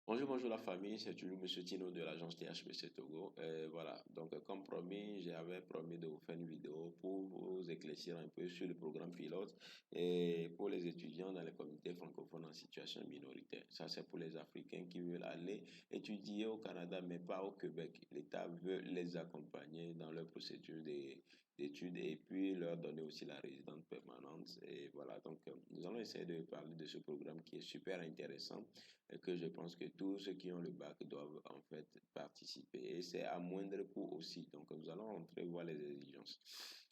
Bonjour la famille, c'est toujours Monsieur Tino de l'agence THBC Togo. Voilà, donc comme promis, j'avais promis de vous faire une vidéo pour vous éclaircir un peu sur le programme pilote et pour les étudiants dans les communautés francophones en situation minoritaire. Ça, c'est pour les Africains qui veulent aller étudier au Canada, mais pas au Québec. L'État veut les accompagner dans leur procédure d'études et puis leur donner aussi la résidence permanente. Et voilà, donc nous allons essayer de parler de ce programme qui est super intéressant et que je pense que tous ceux qui ont le bac doivent en fait participer. Et c'est à moindre coût aussi. Donc, nous allons entrer voir les exigences.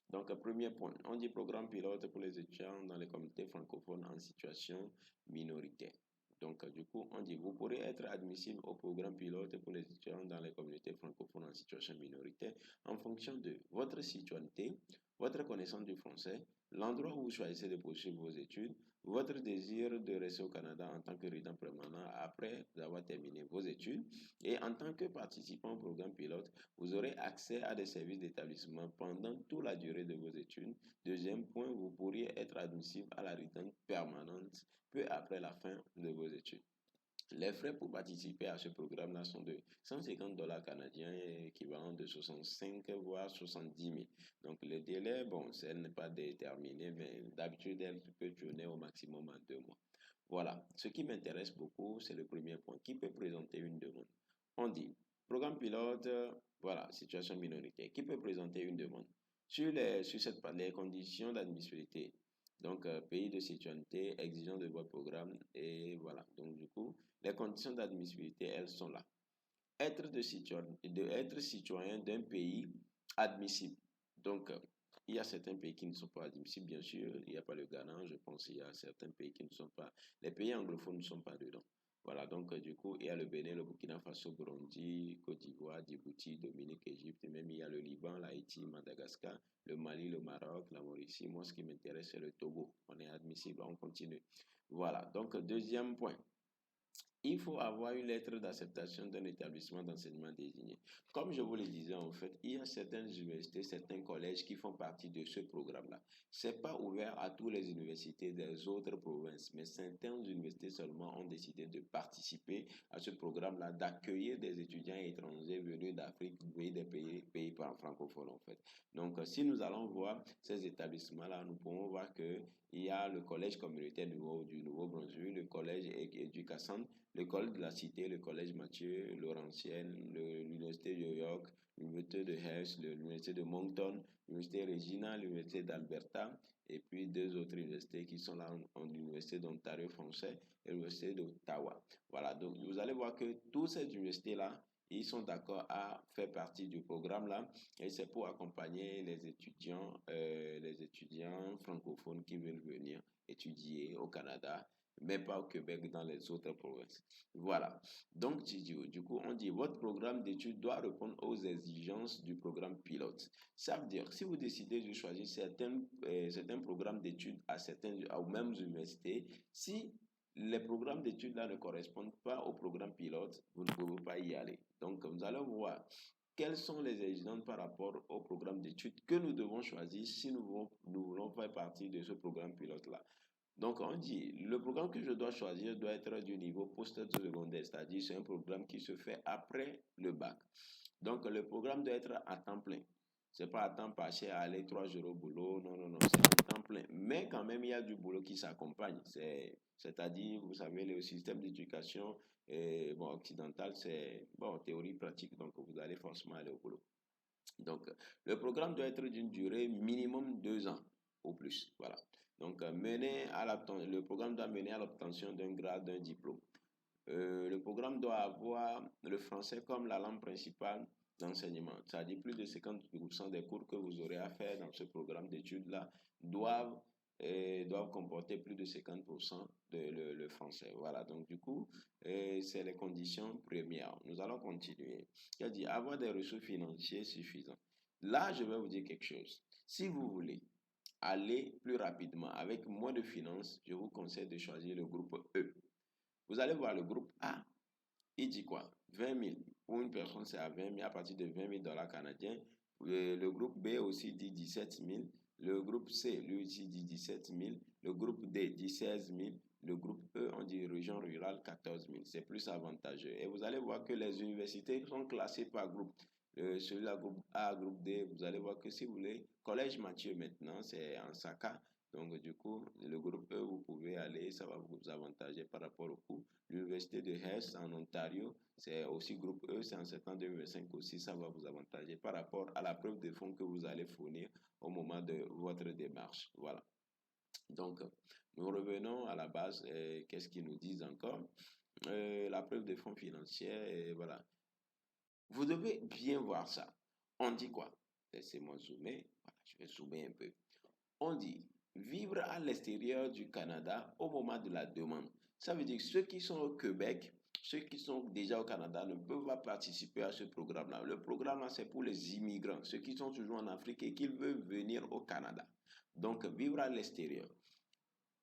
Donc, premier point, on dit programme pilote pour les étudiants dans les communautés francophones en situation minoritaire. Donc, du coup, on dit, vous pourrez être admissible au programme pilote pour les étudiants dans les communautés francophones en situation minoritaire en fonction de votre citoyenneté, votre connaissance du français, l'endroit où vous choisissez de poursuivre vos études, votre désir de rester au Canada en tant que résident permanent après avoir terminé vos études et en tant que participant au programme pilote, vous aurez accès à des services d'établissement pendant toute la durée de vos études. Deuxième point, vous pourriez être admissible à la résidence permanente peu après la fin de vos études. Les frais pour participer à ce programme-là sont de 150 dollars canadiens, équivalent de 65 voire 70 000. Donc, le délai, bon, elle n'est pas déterminé, mais d'habitude, elle peut tourner au maximum en 2 mois. Voilà. Ce qui m'intéresse beaucoup, c'est le premier point. Qui peut présenter une demande? On dit, programme pilote, voilà, situation minoritaire. Qui peut présenter une demande? Les conditions d'admissibilité. Donc, pays de citoyenneté, exigence de votre programme, et voilà. Donc, du coup, les conditions d'admissibilité, elles sont là. Être citoyen d'un pays admissible. Donc, il y a certains pays qui ne sont pas admissibles, bien sûr. Il n'y a pas le Ghana, je pense qu'il y a certains pays qui ne sont pas. Les pays anglophones ne sont pas dedans. Voilà, donc du coup, il y a le Bénin, le Burkina Faso, Burundi, Côte d'Ivoire, Djibouti, Dominique, Égypte, et même il y a le Liban, l'Haïti, Madagascar, le Mali, le Maroc, la Mauricie. Moi, ce qui m'intéresse, c'est le Togo. On est admissible, on continue. Voilà, donc deuxième point. Il faut avoir une lettre d'acceptation d'un établissement d'enseignement désigné. Comme je vous le disais, en fait, il y a certaines universités, certains collèges qui font partie de ce programme-là. Ce n'est pas ouvert à toutes les universités des autres provinces, mais certaines universités seulement ont décidé de participer à ce programme-là, d'accueillir des étudiants étrangers venus d'Afrique, des pays francophones, en fait. Donc, si nous allons voir ces établissements-là, nous pouvons voir qu'il y a le collège communautaire du Nouveau-Brunswick, le collège Éducation, l'école de la Cité, le collège Mathieu, Laurentienne, l'université de New York, l'université de Hearst, l'université de Moncton, l'université Regina, l'université d'Alberta, et puis deux autres universités qui sont là, l'université d'Ontario français et l'université d'Ottawa. Voilà, donc vous allez voir que toutes ces universités-là, ils sont d'accord à faire partie du programme-là et c'est pour accompagner les étudiants francophones qui veulent venir étudier au Canada, mais pas au Québec, dans les autres provinces. Voilà. Donc, du coup, on dit votre programme d'études doit répondre aux exigences du programme pilote. Ça veut dire, si vous décidez de choisir certains programmes d'études aux mêmes universités, si les programmes d'études là ne correspondent pas au programme pilote, vous ne pouvez pas y aller. Donc, nous allons voir quelles sont les exigences par rapport au programme d'études que nous devons choisir si nous voulons faire partie de ce programme pilote-là. Donc, on dit, le programme que je dois choisir doit être du niveau post-secondaire, c'est-à-dire c'est un programme qui se fait après le bac. Donc, le programme doit être à temps plein. C'est pas à temps partiel à aller 3 jours au boulot, non, non, non, c'est à temps plein. Mais quand même, il y a du boulot qui s'accompagne. C'est-à-dire, vous savez, le système d'éducation occidental, c'est théorie pratique, donc vous allez forcément aller au boulot. Donc, le programme doit être d'une durée minimum 2 ans ou plus. Voilà. Donc, le programme doit mener à l'obtention d'un grade, d'un diplôme. Le programme doit avoir le français comme la langue principale d'enseignement. C'est-à-dire plus de 50% des cours que vous aurez à faire dans ce programme d'études-là doivent comporter plus de 50% le français. Voilà, donc du coup, c'est les conditions premières. Nous allons continuer. C'est-à-dire avoir des ressources financières suffisantes. Là, je vais vous dire quelque chose. Si vous voulez aller plus rapidement avec moins de finances, je vous conseille de choisir le groupe E. Vous allez voir le groupe A. Il dit quoi? 20 000. Pour une personne, c'est à 20 000, à partir de 20 000 dollars canadiens. Le groupe B aussi dit 17 000. Le groupe C, lui aussi, dit 17 000. Le groupe D dit 16 000. Le groupe E, on dit région rurale, 14 000. C'est plus avantageux. Et vous allez voir que les universités sont classées par groupe. Celui-là, groupe A, groupe D, vous allez voir que si vous voulez, Collège Mathieu maintenant, c'est en Saka. Donc, du coup, le groupe E, vous pouvez aller, ça va vous avantager par rapport au coût. L'université de Hearst en Ontario, c'est aussi groupe E, c'est en septembre 2025 aussi, ça va vous avantager par rapport à la preuve de fonds que vous allez fournir au moment de votre démarche. Voilà. Donc, nous revenons à la base. Qu'est-ce qu'ils nous disent encore? La preuve de fonds financiers, voilà. Vous devez bien voir ça. On dit quoi? Laissez-moi zoomer. Voilà, je vais zoomer un peu. On dit vivre à l'extérieur du Canada au moment de la demande. Ça veut dire que ceux qui sont au Québec, ceux qui sont déjà au Canada ne peuvent pas participer à ce programme-là. Le programme-là, c'est pour les immigrants, ceux qui sont toujours en Afrique et qui veulent venir au Canada. Donc, vivre à l'extérieur.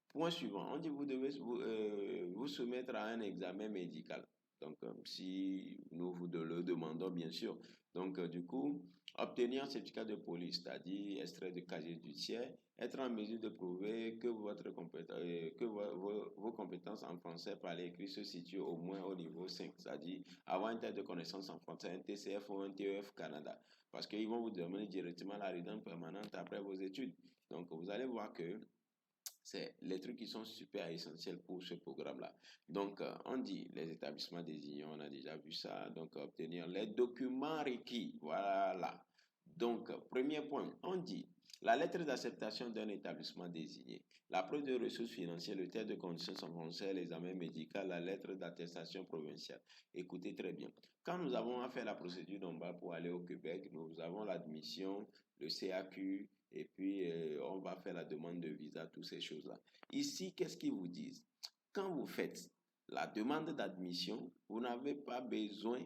Point suivant, on dit vous devez vous soumettre à un examen médical. Donc, si nous vous le demandons, bien sûr. Donc, du coup, obtenir un certificat de police, c'est-à-dire extrait de casier judiciaire, être en mesure de prouver que vos compétences en français par l'écrit se situent au moins au niveau 5, c'est-à-dire avoir une tête de connaissance en français, un TCF ou un TEF Canada. Parce qu'ils vont vous demander directement la résidence permanente après vos études. Donc, vous allez voir que c'est les trucs qui sont super essentiels pour ce programme-là. Donc, on dit les établissements désignés, on a déjà vu ça. Donc, obtenir les documents requis. Voilà. Donc, premier point, on dit la lettre d'acceptation d'un établissement désigné, la preuve de ressources financières, le test de conditions en français, l'examen médical, la lettre d'attestation provinciale. Écoutez très bien. Quand nous avons fait la procédure normale pour aller au Québec, nous avons l'admission, le CAQ, et puis on va faire la demande de visa, toutes ces choses-là. Ici, qu'est-ce qu'ils vous disent? Quand vous faites la demande d'admission, vous n'avez pas besoin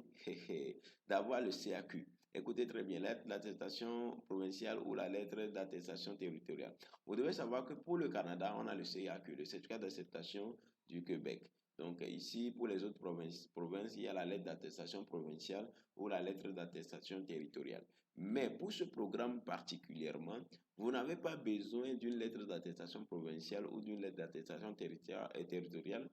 d'avoir le CAQ. Écoutez très bien, lettre d'attestation provinciale ou la lettre d'attestation territoriale. Vous devez savoir que pour le Canada, on a le CAQ, le certificat d'acceptation du Québec. Donc ici, pour les autres provinces, il y a la lettre d'attestation provinciale ou la lettre d'attestation territoriale. Mais pour ce programme particulièrement, vous n'avez pas besoin d'une lettre d'attestation provinciale ou d'une lettre d'attestation territoriale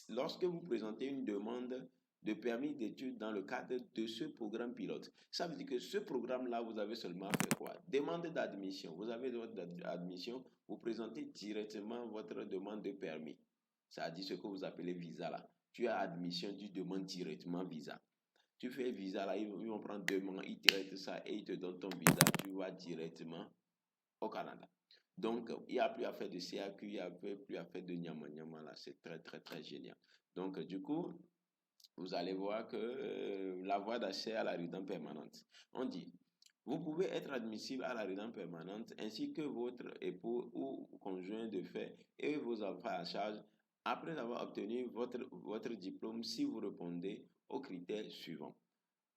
lorsque vous présentez une demande de permis d'études dans le cadre de ce programme pilote. Ça veut dire que ce programme-là, vous avez seulement fait quoi? Demande d'admission. Vous avez votre admission, vous présentez directement votre demande de permis. Ça dit ce que vous appelez visa là. Tu as admission, tu demandes directement visa. Tu fais visa là, ils vont prendre 2 mois, ils traitent ça et ils te donnent ton visa. Tu vas directement au Canada. Donc, il n'y a plus à faire de CAQ, il n'y a plus à faire de Nyama Nyama là. C'est très, très, très génial. Donc, du coup, vous allez voir que la voie d'accès à la résidence permanente. On dit, vous pouvez être admissible à la résidence permanente ainsi que votre époux ou conjoint de fait et vos enfants à charge après avoir obtenu votre diplôme si vous répondez aux critères suivants.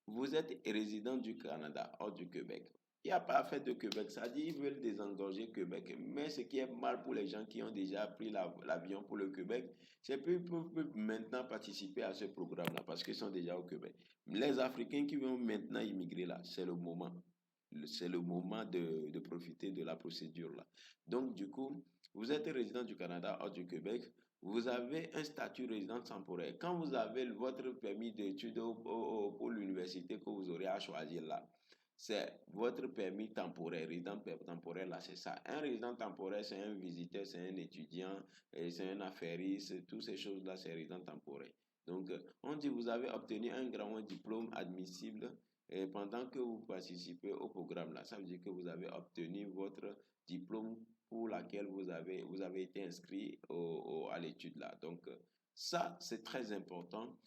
Vous êtes résident du Canada, hors du Québec. Il n'y a pas à faire de Québec, ça dit qu'ils veulent désengorger Québec. Mais ce qui est mal pour les gens qui ont déjà pris l'avion pour le Québec, c'est qu'ils peuvent maintenant participer à ce programme-là parce qu'ils sont déjà au Québec. Les Africains qui vont maintenant immigrer là, c'est le moment. C'est le moment de profiter de la procédure là. Donc, du coup, vous êtes résident du Canada, hors du Québec. Vous avez un statut résident temporaire. Quand vous avez votre permis d'études pour l'université que vous aurez à choisir là, c'est votre permis temporaire. Résident temporaire là, c'est ça. Un résident temporaire, c'est un visiteur, c'est un étudiant, c'est un affairiste. Toutes ces choses-là, c'est résident temporaire. Donc, on dit vous avez obtenu un grand diplôme admissible pendant que vous participez au programme là. Ça veut dire que vous avez obtenu votre diplôme pour laquelle vous avez été inscrit à l'étude là. Donc, ça, c'est très important.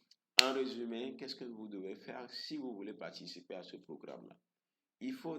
En résumé, qu'est-ce que vous devez faire si vous voulez participer à ce programme là? Il faut